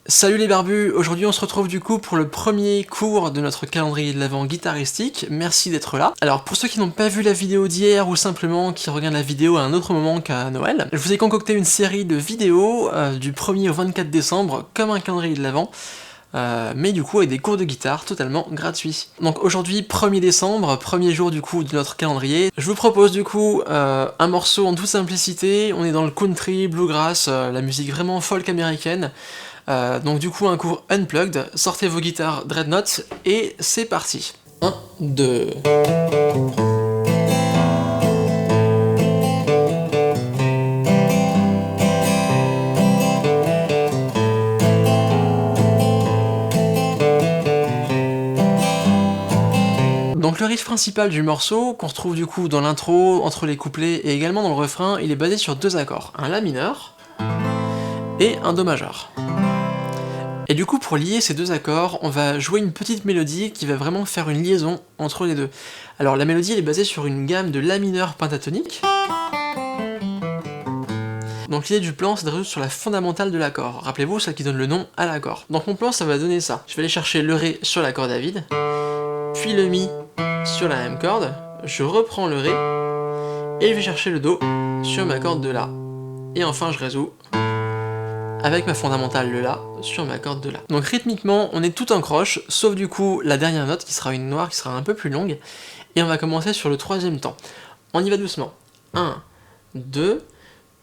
Salut les barbus, aujourd'hui on se retrouve du coup pour le premier cours de notre calendrier de l'Avent guitaristique, merci d'être là. Alors pour ceux qui n'ont pas vu la vidéo d'hier ou simplement qui regardent la vidéo à un autre moment qu'à Noël, je vous ai concocté une série de vidéos du 1er au 24 décembre comme un calendrier de l'Avent, mais du coup avec des cours de guitare totalement gratuits. Donc aujourd'hui 1er décembre, premier jour du coup de notre calendrier, je vous propose du coup un morceau en toute simplicité, on est dans le country, bluegrass, la musique vraiment folk américaine. Donc du coup un cours unplugged, sortez vos guitares Dreadnought et c'est parti. 1, 2... Donc le riff principal du morceau, qu'on retrouve du coup dans l'intro, entre les couplets et également dans le refrain, il est basé sur deux accords, un La mineur et un Do majeur. Et du coup, pour lier ces deux accords, on va jouer une petite mélodie qui va vraiment faire une liaison entre les deux. Alors la mélodie elle est basée sur une gamme de La mineur pentatonique. Donc l'idée du plan c'est de résoudre sur la fondamentale de l'accord. Rappelez-vous, celle qui donne le nom à l'accord. Donc mon plan ça va donner ça. Je vais aller chercher le Ré sur la corde à vide, puis le Mi sur la même corde, je reprends le Ré, et je vais chercher le Do sur ma corde de La. Et enfin je résous avec ma fondamentale le La sur ma corde de La. Donc rythmiquement, on est tout en croche, sauf du coup la dernière note qui sera une noire, qui sera un peu plus longue, et on va commencer sur le troisième temps. On y va doucement. 1, 2,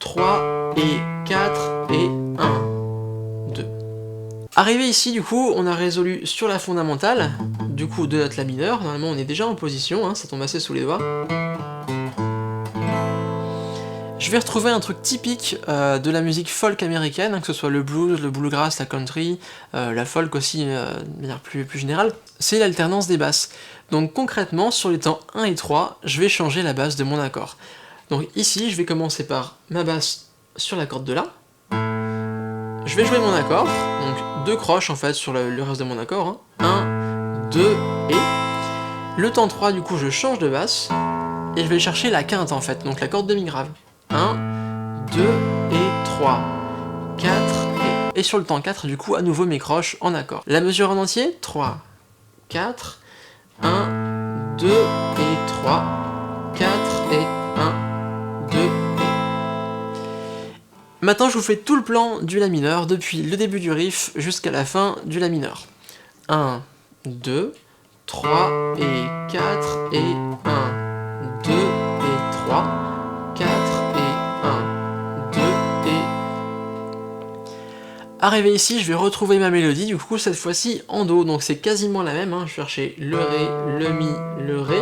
3 et 4 et 1, 2. Arrivé ici du coup, on a résolu sur la fondamentale, du coup deux notes La mineur, normalement on est déjà en position, hein, ça tombe assez sous les doigts. Je vais retrouver un truc typique de la musique folk américaine, hein, que ce soit le blues, le bluegrass, la country, la folk aussi de manière plus générale, c'est l'alternance des basses. Donc concrètement, sur les temps 1 et 3, je vais changer la basse de mon accord. Donc ici, je vais commencer par ma basse sur la corde de La. Je vais jouer mon accord, donc deux croches en fait sur le reste de mon accord. 1, 2 et... Le temps 3, du coup, je change de basse, et je vais chercher la quinte en fait, donc la corde demi-grave. 1, 2 et 3, 4 et sur le temps 4, du coup, à nouveau mes croches en accord. La mesure en entier, 3, 4, 1, 2 et 3, 4 et 1, 2 et... Maintenant, je vous fais tout le plan du La mineur, depuis le début du riff jusqu'à la fin du La mineur. 1, 2, 3 et 4 et 1, 2 et 3, 4 et 1, 2 et... Arrivé ici, je vais retrouver ma mélodie, du coup cette fois-ci en Do, donc c'est quasiment la même, hein. Je vais chercher le Ré, le Mi, le Ré,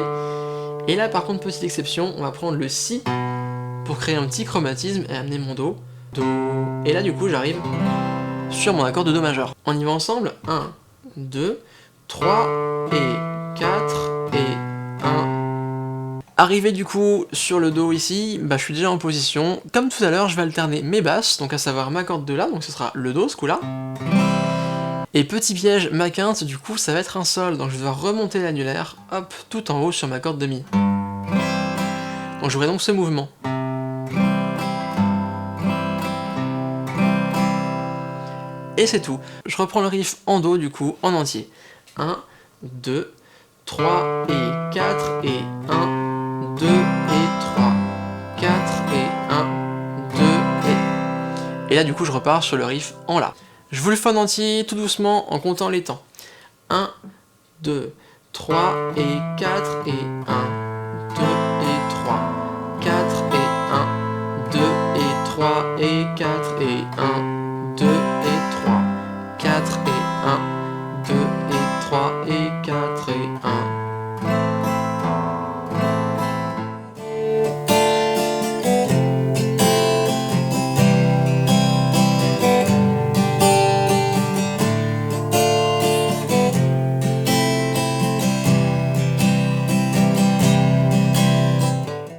et là par contre petite exception, on va prendre le Si pour créer un petit chromatisme et amener mon Do, Do, et là du coup j'arrive sur mon accord de Do majeur. On y va ensemble, 1, 2, 3 et 4 et 1. Arrivé du coup sur le Do ici, je suis déjà en position. Comme tout à l'heure, je vais alterner mes basses, donc à savoir ma corde de La, donc ce sera le Do ce coup-là. Et petit piège, ma quinte, du coup ça va être un Sol, donc je vais devoir remonter l'annulaire, hop, tout en haut sur ma corde de Mi. Donc j'aurai donc ce mouvement. Et c'est tout. Je reprends le riff en Do du coup, en entier. 1, 2, 3 et 4 et 1, 2 et 3, 4 et 1, 2 et... Et là du coup je repars sur le riff en La. Je vous le fais en entier, tout doucement, en comptant les temps. 1, 2, 3 et 4 et 1, 2 et 3, 4 et 1, 2 et 3 et 4 et 1, 2 et 3, 4 et 1, 2 et 3 et 4 et 1.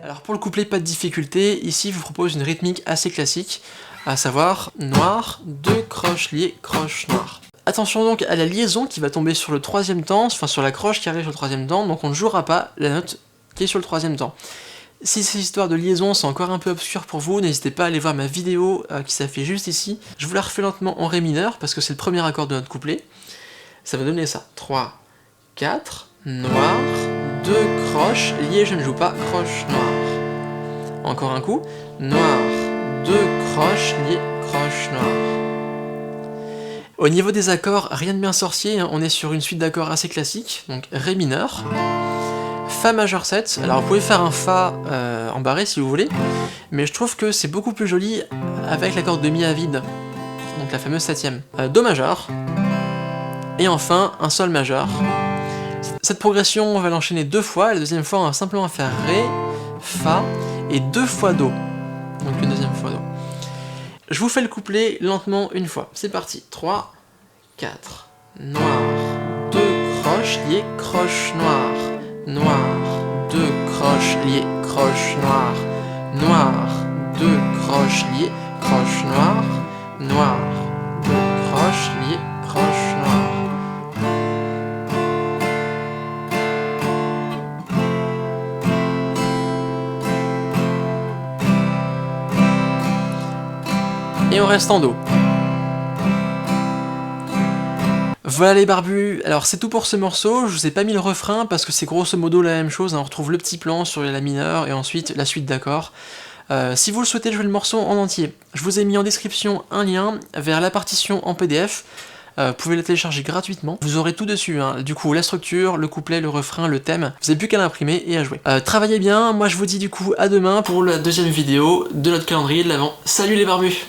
Alors pour le couplet, pas de difficulté, ici je vous propose une rythmique assez classique, à savoir noir, 2 croches liées, croche noire. Attention donc à la liaison qui va tomber sur le troisième temps, enfin sur la croche qui arrive sur le troisième temps, donc on ne jouera pas la note qui est sur le troisième temps. Si ces histoires de liaison sont encore un peu obscures pour vous, n'hésitez pas à aller voir ma vidéo qui s'affiche juste ici. Je vous la refais lentement en ré mineur, parce que c'est le premier accord de notre couplet. Ça va donner ça. 3, 4, noir, 2 croches, lié, je ne joue pas, croche, noir. Encore un coup. Noir, 2 croches, lié, croche, noir. Au niveau des accords, rien de bien sorcier, hein, on est sur une suite d'accords assez classique, donc ré mineur. Fa majeur 7, alors vous pouvez faire un Fa en barré si vous voulez, mais je trouve que c'est beaucoup plus joli avec l'accord de Mi à vide, donc la fameuse 7ème. Do majeur, et enfin un Sol majeur. Cette progression, on va l'enchaîner 2 fois, la deuxième fois on va simplement faire Ré, Fa, et 2 fois Do, donc une deuxième fois Do. Je vous fais le couplet lentement une fois, c'est parti, 3, 4, noir, 2 croches, lié, croche, noir. Noir, 2 croches liées, croche noire, noir, 2 croches liées, croche noire, noir, 2 croches liées, croche noire. Et on reste en Do. Voilà les barbus, alors c'est tout pour ce morceau, je vous ai pas mis le refrain parce que c'est grosso modo la même chose, hein. On retrouve le petit plan sur la mineure et ensuite la suite d'accords. Si vous le souhaitez jouer le morceau en entier, je vous ai mis en description un lien vers la partition en PDF, vous pouvez la télécharger gratuitement, vous aurez tout dessus, hein. Du coup la structure, le couplet, le refrain, le thème, vous n'avez plus qu'à l'imprimer et à jouer. Travaillez bien, moi je vous dis du coup à demain pour la deuxième vidéo de notre calendrier de l'Avent. Salut les barbus!